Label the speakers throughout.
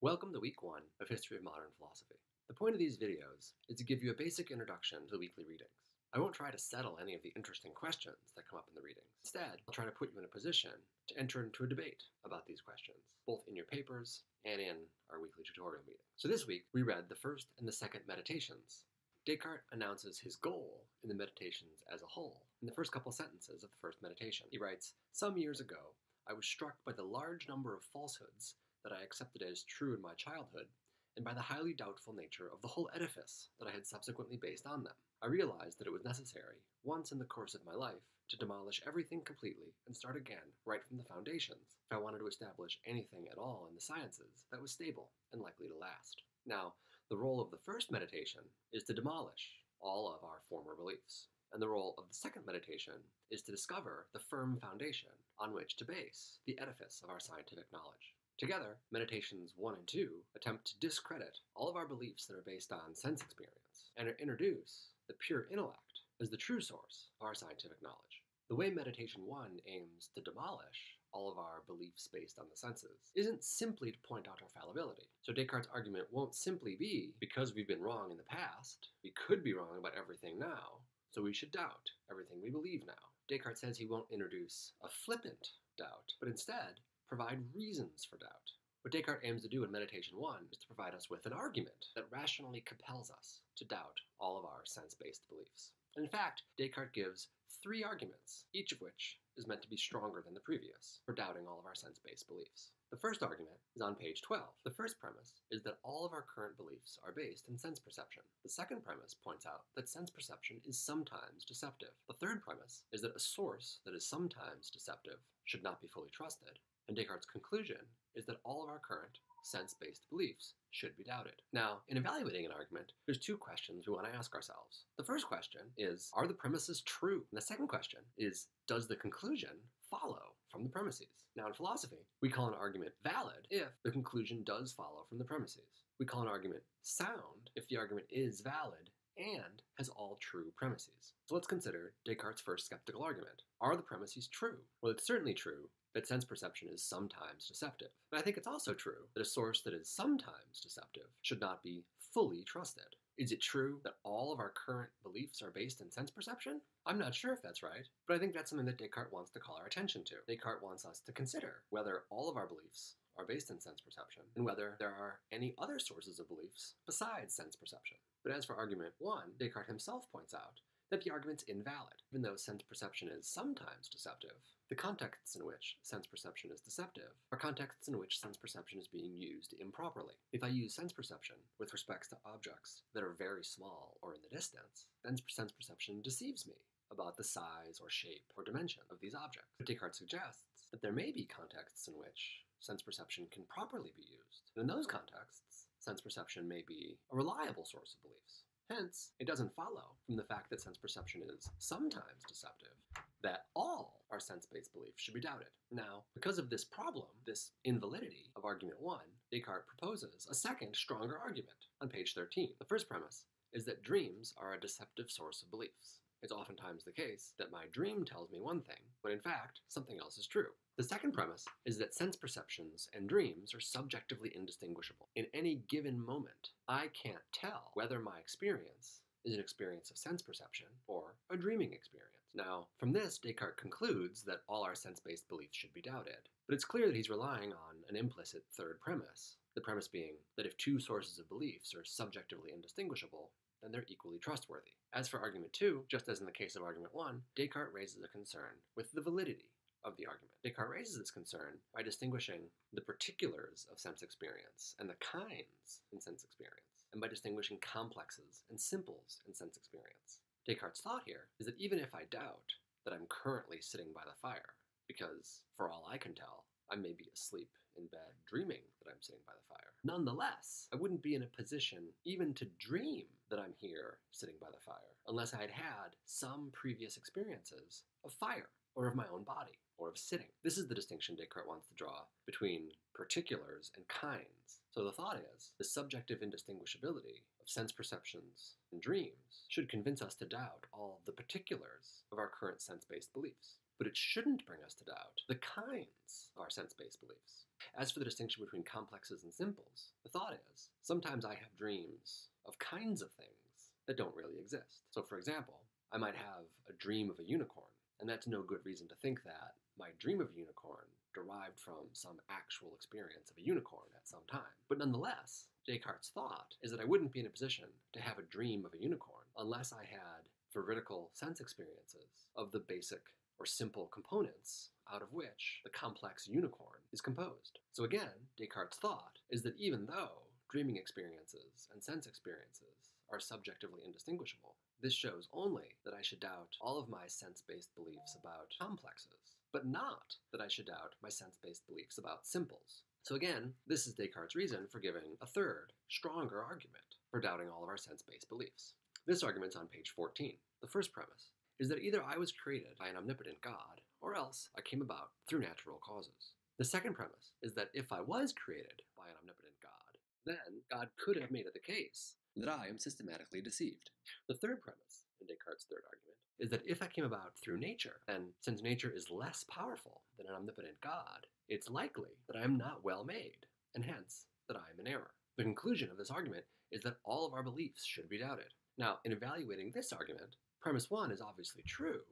Speaker 1: Welcome to Week 1 of History of Modern Philosophy. The point of these videos is to give you a basic introduction to the weekly readings. I won't try to settle any of the interesting questions that come up in the readings. Instead, I'll try to put you in a position to enter into a debate about these questions, both in your papers and in our weekly tutorial meeting. So this week, we read the first and the second Meditations. Descartes announces his goal in the Meditations as a whole in the first couple sentences of the first meditation. He writes, "Some years ago, I was struck by the large number of falsehoods that I accepted as true in my childhood, and by the highly doubtful nature of the whole edifice that I had subsequently based on them. I realized that it was necessary, once in the course of my life, to demolish everything completely and start again right from the foundations, if I wanted to establish anything at all in the sciences that was stable and likely to last." Now, the role of the first meditation is to demolish all of our former beliefs, and the role of the second meditation is to discover the firm foundation on which to base the edifice of our scientific knowledge. Together, Meditations 1 and 2 attempt to discredit all of our beliefs that are based on sense experience and introduce the pure intellect as the true source of our scientific knowledge. The way Meditation 1 aims to demolish all of our beliefs based on the senses isn't simply to point out our fallibility. So Descartes' argument won't simply be, because we've been wrong in the past, we could be wrong about everything now, so we should doubt everything we believe now. Descartes says he won't introduce a flippant doubt, but instead provide reasons for doubt. What Descartes aims to do in Meditation 1 is to provide us with an argument that rationally compels us to doubt all of our sense-based beliefs. And in fact, Descartes gives 3 arguments, each of which is meant to be stronger than the previous, for doubting all of our sense-based beliefs. The first argument is on page 12. The first premise is that all of our current beliefs are based in sense perception. The second premise points out that sense perception is sometimes deceptive. The third premise is that a source that is sometimes deceptive should not be fully trusted. And Descartes' conclusion is that all of our current sense-based beliefs should be doubted. Now, in evaluating an argument, there's 2 questions we want to ask ourselves. The first question is, are the premises true? And the second question is, does the conclusion follow from the premises? Now, in philosophy, we call an argument valid if the conclusion does follow from the premises. We call an argument sound if the argument is valid and has all true premises. So let's consider Descartes' first skeptical argument. Are the premises true? Well, it's certainly true that sense perception is sometimes deceptive. But I think it's also true that a source that is sometimes deceptive should not be fully trusted. Is it true that all of our current beliefs are based in sense perception? I'm not sure if that's right, but I think that's something that Descartes wants to call our attention to. Descartes wants us to consider whether all of our beliefs are based in sense perception, and whether there are any other sources of beliefs besides sense perception. But as for argument 1, Descartes himself points out that the argument's invalid. Even though sense perception is sometimes deceptive, the contexts in which sense perception is deceptive are contexts in which sense perception is being used improperly. If I use sense perception with respect to objects that are very small or in the distance, then sense perception deceives me about the size or shape or dimension of these objects. But Descartes suggests that there may be contexts in which sense perception can properly be used. And in those contexts, sense perception may be a reliable source of beliefs. Hence, it doesn't follow from the fact that sense perception is sometimes deceptive that all our sense-based beliefs should be doubted. Now, because of this problem, this invalidity of argument 1, Descartes proposes a second, stronger argument on page 13. The first premise is that dreams are a deceptive source of beliefs. It's oftentimes the case that my dream tells me one thing, but in fact, something else is true. The second premise is that sense perceptions and dreams are subjectively indistinguishable. In any given moment, I can't tell whether my experience is an experience of sense perception or a dreaming experience. Now, from this, Descartes concludes that all our sense-based beliefs should be doubted. But it's clear that he's relying on an implicit third premise, the premise being that if 2 sources of beliefs are subjectively indistinguishable, then they're equally trustworthy. As for argument 2, just as in the case of argument 1, Descartes raises a concern with the validity of the argument. Descartes raises this concern by distinguishing the particulars of sense experience and the kinds in sense experience, and by distinguishing complexes and simples in sense experience. Descartes' thought here is that even if I doubt that I'm currently sitting by the fire, because for all I can tell, I may be asleep in bed dreaming that I'm sitting by the fire, nonetheless, I wouldn't be in a position even to dream that I'm here sitting by the fire unless I'd had some previous experiences of fire or of my own body, or of sitting. This is the distinction Descartes wants to draw between particulars and kinds. So the thought is, the subjective indistinguishability of sense perceptions and dreams should convince us to doubt all of the particulars of our current sense-based beliefs. but it shouldn't bring us to doubt the kinds of our sense-based beliefs. As for the distinction between complexes and simples, the thought is, sometimes I have dreams of kinds of things that don't really exist. So for example, I might have a dream of a unicorn, and that's no good reason to think that my dream of a unicorn derived from some actual experience of a unicorn at some time. But nonetheless, Descartes' thought is that I wouldn't be in a position to have a dream of a unicorn unless I had veridical sense experiences of the basic or simple components out of which the complex unicorn is composed. So again, Descartes' thought is that even though dreaming experiences and sense experiences are subjectively indistinguishable, this shows only that I should doubt all of my sense-based beliefs about complexes, but not that I should doubt my sense-based beliefs about simples. So again, this is Descartes' reason for giving a third, stronger argument for doubting all of our sense-based beliefs. This argument's on page 14. The first premise is that either I was created by an omnipotent God, or else I came about through natural causes. The second premise is that if I was created by an omnipotent God, then God could have made it the case that I am systematically deceived. The third premise, in Descartes' third argument, is that if I came about through nature, then since nature is less powerful than an omnipotent God, it's likely that I am not well made, and hence that I am in error. The conclusion of this argument is that all of our beliefs should be doubted. Now, in evaluating this argument, premise 1 is obviously true,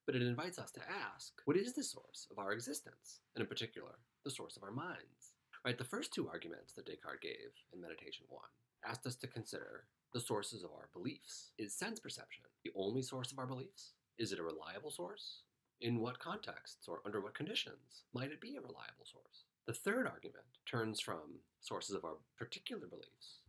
Speaker 1: but it invites us to ask, what is the source of our existence, and in particular, the source of our minds? Right, the first two arguments that Descartes gave in Meditation 1 asked us to consider the sources of our beliefs. Is sense perception the only source of our beliefs? Is it a reliable source? In what contexts or under what conditions might it be a reliable source? The third argument turns from sources of our particular beliefs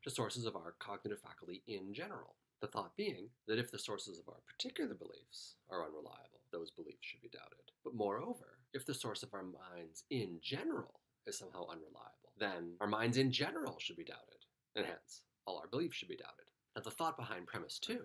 Speaker 1: to sources of our cognitive faculty in general. The thought being that if the sources of our particular beliefs are unreliable, those beliefs should be doubted. But moreover, if the source of our minds in general is somehow unreliable, then our minds in general should be doubted, and hence, all our beliefs should be doubted. Now, the thought behind premise 2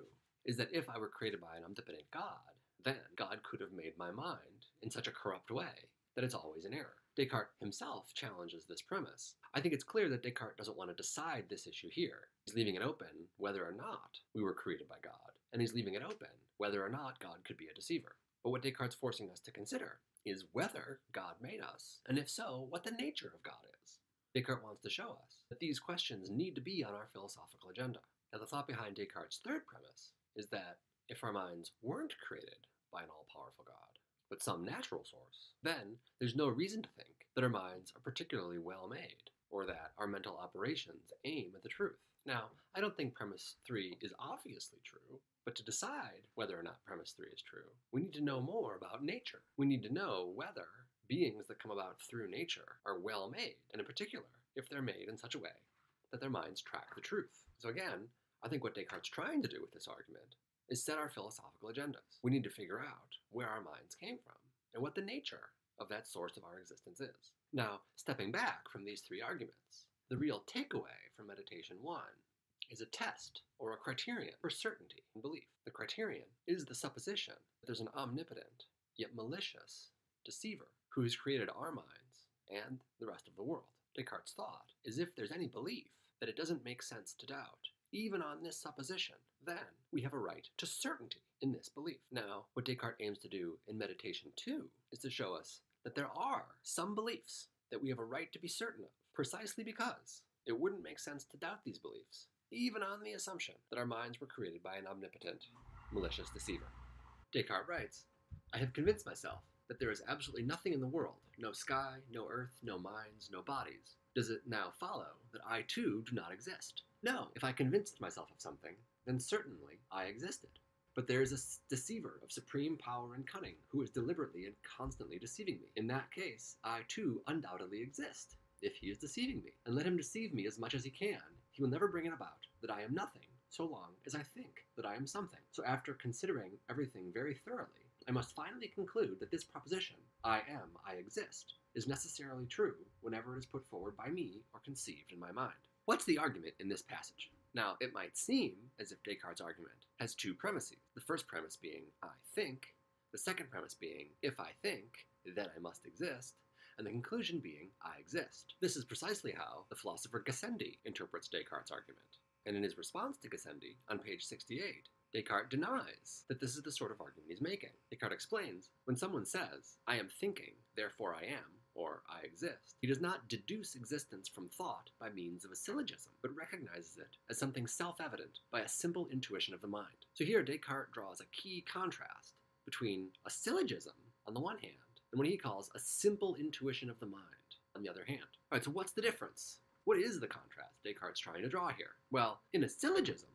Speaker 1: is that if I were created by an omnipotent God, then God could have made my mind in such a corrupt way that it's always in error. Descartes himself challenges this premise. I think it's clear that Descartes doesn't want to decide this issue here. He's leaving it open whether or not we were created by God, and he's leaving it open whether or not God could be a deceiver. But what Descartes is forcing us to consider is whether God made us, and if so, what the nature of God is. Descartes wants to show us that these questions need to be on our philosophical agenda. Now, the thought behind Descartes' third premise is that if our minds weren't created by an all-powerful God, but some natural source, then there's no reason to think that our minds are particularly well made, or that our mental operations aim at the truth. Now, I don't think premise 3 is obviously true, but to decide whether or not premise 3 is true, we need to know more about nature. We need to know whether beings that come about through nature are well made, and in particular, if they're made in such a way that their minds track the truth. So again, I think what Descartes is trying to do with this argument is set our philosophical agendas. We need to figure out where our minds came from and what the nature of that source of our existence is. Now, stepping back from these three arguments, the real takeaway from Meditation 1 is a test or a criterion for certainty and belief. The criterion is the supposition that there's an omnipotent yet malicious deceiver who has created our minds and the rest of the world. Descartes' thought is if there's any belief that it doesn't make sense to doubt, even on this supposition, then we have a right to certainty in this belief. Now, what Descartes aims to do in Meditation 2 is to show us that there are some beliefs that we have a right to be certain of, precisely because it wouldn't make sense to doubt these beliefs, even on the assumption that our minds were created by an omnipotent, malicious deceiver. Descartes writes, I have convinced myself that there is absolutely nothing in the world, no sky, no earth, no minds, no bodies. Does it now follow that I too do not exist? No, if I convinced myself of something, then certainly I existed. But there is a deceiver of supreme power and cunning who is deliberately and constantly deceiving me. In that case, I too undoubtedly exist, if he is deceiving me. And let him deceive me as much as he can, he will never bring it about that I am nothing, so long as I think that I am something. So after considering everything very thoroughly, I must finally conclude that this proposition, I am, I exist, is necessarily true whenever it is put forward by me or conceived in my mind. What's the argument in this passage? Now, it might seem as if Descartes' argument has two premises. The first premise being, I think, the second premise being, if I think, then I must exist, and the conclusion being, I exist. This is precisely how the philosopher Gassendi interprets Descartes' argument. And in his response to Gassendi, on page 68, Descartes denies that this is the sort of argument he's making. Descartes explains, when someone says, I am thinking, therefore I am, or I exist, he does not deduce existence from thought by means of a syllogism, but recognizes it as something self-evident by a simple intuition of the mind. So here Descartes draws a key contrast between a syllogism on the one hand and what he calls a simple intuition of the mind on the other hand. All right, so what's the difference? What is the contrast Descartes trying to draw here? Well, in a syllogism,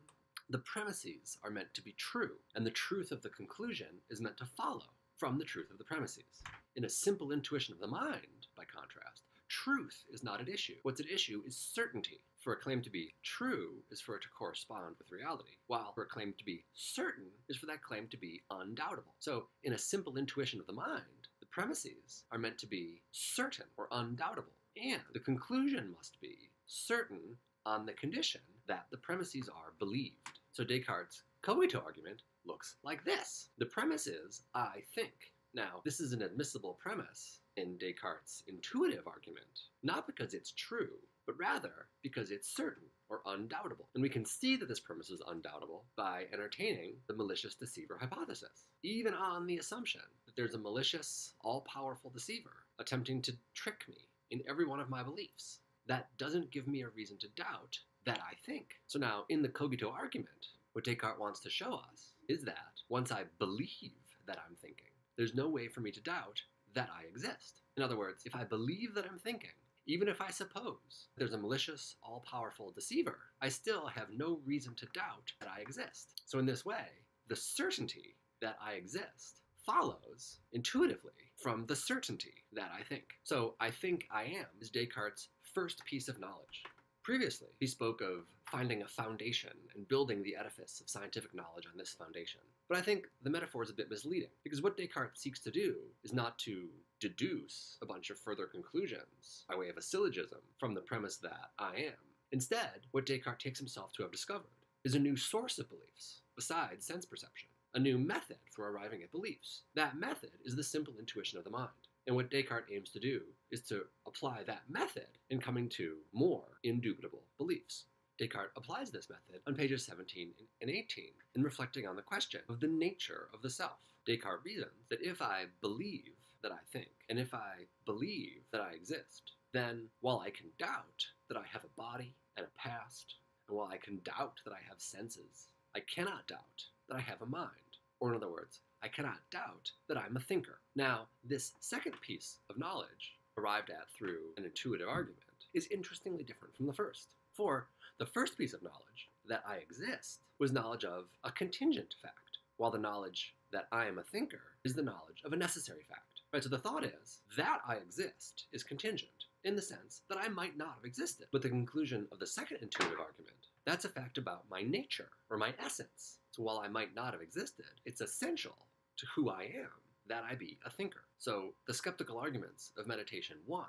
Speaker 1: the premises are meant to be true, and the truth of the conclusion is meant to follow from the truth of the premises. In a simple intuition of the mind, by contrast, truth is not at issue. What's at issue is certainty. For a claim to be true is for it to correspond with reality, while for a claim to be certain is for that claim to be undoubtable. So, in a simple intuition of the mind, the premises are meant to be certain or undoubtable, and the conclusion must be certain on the condition that the premises are believed. So Descartes' cogito argument looks like this. The premise is, I think. Now, this is an admissible premise in Descartes' intuitive argument, not because it's true, but rather because it's certain or undoubtable. And we can see that this premise is undoubtable by entertaining the malicious deceiver hypothesis, even on the assumption that there's a malicious, all-powerful deceiver attempting to trick me in every one of my beliefs. That doesn't give me a reason to doubt that I think. So now, in the cogito argument, what Descartes wants to show us is that once I believe that I'm thinking, there's no way for me to doubt that I exist. In other words, if I believe that I'm thinking, even if I suppose there's a malicious, all-powerful deceiver, I still have no reason to doubt that I exist. So in this way, the certainty that I exist follows intuitively from the certainty that I think. So I think I am is Descartes' first piece of knowledge. Previously, he spoke of finding a foundation and building the edifice of scientific knowledge on this foundation. But I think the metaphor is a bit misleading, because what Descartes seeks to do is not to deduce a bunch of further conclusions by way of a syllogism from the premise that I am. Instead, what Descartes takes himself to have discovered is a new source of beliefs, besides sense perception, a new method for arriving at beliefs. That method is the simple intuition of the mind. And what Descartes aims to do is to apply that method in coming to more indubitable beliefs. Descartes applies this method on pages 17 and 18 in reflecting on the question of the nature of the self. Descartes reasons that if I believe that I think, and if I believe that I exist, then while I can doubt that I have a body and a past, and while I can doubt that I have senses, I cannot doubt that I have a mind. Or in other words, I cannot doubt that I'm a thinker. Now, this second piece of knowledge, arrived at through an intuitive argument, is interestingly different from the first. For the first piece of knowledge, that I exist, was knowledge of a contingent fact, while the knowledge that I am a thinker is the knowledge of a necessary fact. Right, so the thought is, that I exist is contingent, in the sense that I might not have existed. But the conclusion of the second intuitive argument, that's a fact about my nature, or my essence. So while I might not have existed, it's essential to who I am that I be a thinker. So the skeptical arguments of Meditation 1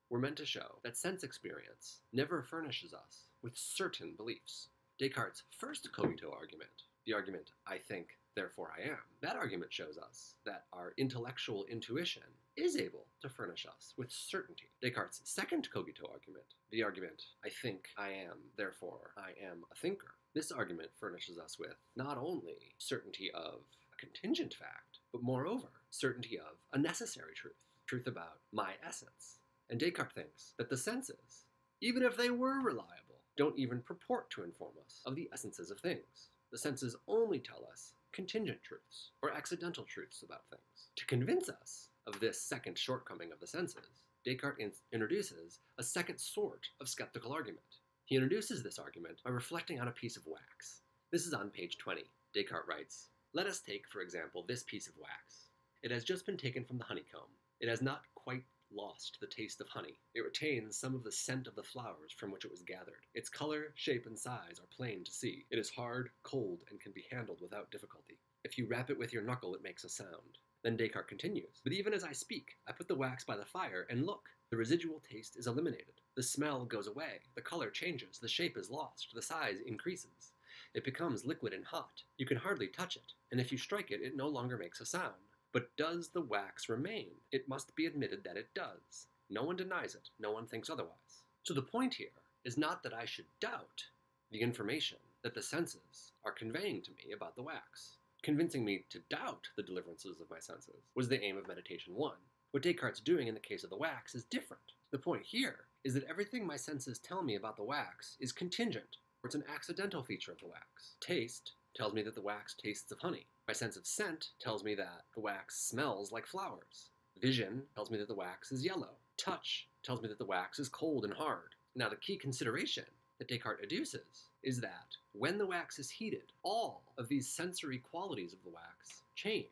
Speaker 1: were meant to show that sense experience never furnishes us with certain beliefs. Descartes' first cogito argument, the argument, I think, therefore I am, that argument shows us that our intellectual intuition is able to furnish us with certainty. Descartes' second cogito argument, the argument, I think I am, therefore I am a thinker, this argument furnishes us with not only certainty of a contingent fact, but moreover, certainty of a necessary truth, truth about my essence. And Descartes thinks that the senses, even if they were reliable, don't even purport to inform us of the essences of things. The senses only tell us contingent truths, or accidental truths about things. To convince us of this second shortcoming of the senses, Descartes introduces a second sort of skeptical argument. He introduces this argument by reflecting on a piece of wax. This is on page 20. Descartes writes, "Let us take, for example, this piece of wax. It has just been taken from the honeycomb. It has not quite lost the taste of honey. It retains some of the scent of the flowers from which it was gathered. Its color, shape, and size are plain to see. It is hard, cold, and can be handled without difficulty. If you rap it with your knuckle, it makes a sound." Then Descartes continues, "But even as I speak, I put the wax by the fire, and look, the residual taste is eliminated. The smell goes away, the color changes, the shape is lost, the size increases. It becomes liquid and hot. You can hardly touch it, and if you strike it, it no longer makes a sound. But does the wax remain? It must be admitted that it does. No one denies it. No one thinks otherwise." So the point here is not that I should doubt the information that the senses are conveying to me about the wax. Convincing me to doubt the deliverances of my senses was the aim of meditation 1. What Descartes' doing in the case of the wax is different. The point here is that everything my senses tell me about the wax is contingent, or it's an accidental feature of the wax. Taste tells me that the wax tastes of honey. My sense of scent tells me that the wax smells like flowers. Vision tells me that the wax is yellow. Touch tells me that the wax is cold and hard. Now, the key consideration that Descartes adduces is that when the wax is heated, all of these sensory qualities of the wax change,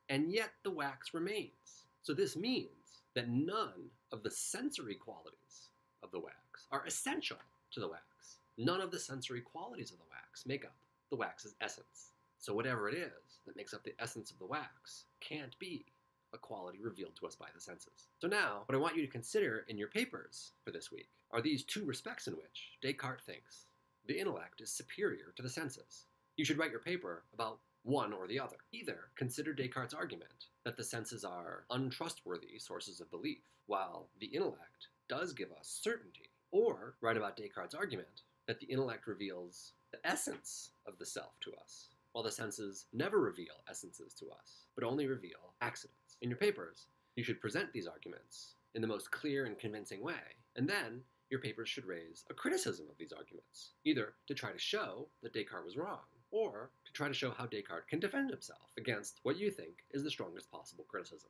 Speaker 1: and yet the wax remains. So this means that none of the sensory qualities of the wax are essential to the wax. None of the sensory qualities of the wax make up the wax's essence. So whatever it is that makes up the essence of the wax can't be a quality revealed to us by the senses. So now, what I want you to consider in your papers for this week are these two respects in which Descartes thinks the intellect is superior to the senses. You should write your paper about one or the other. Either consider Descartes' argument that the senses are untrustworthy sources of belief, while the intellect does give us certainty, or write about Descartes' argument that the intellect reveals the essence of the self to us, while the senses never reveal essences to us, but only reveal accidents. In your papers, you should present these arguments in the most clear and convincing way, and then your papers should raise a criticism of these arguments, either to try to show that Descartes was wrong, or to try to show how Descartes can defend himself against what you think is the strongest possible criticism.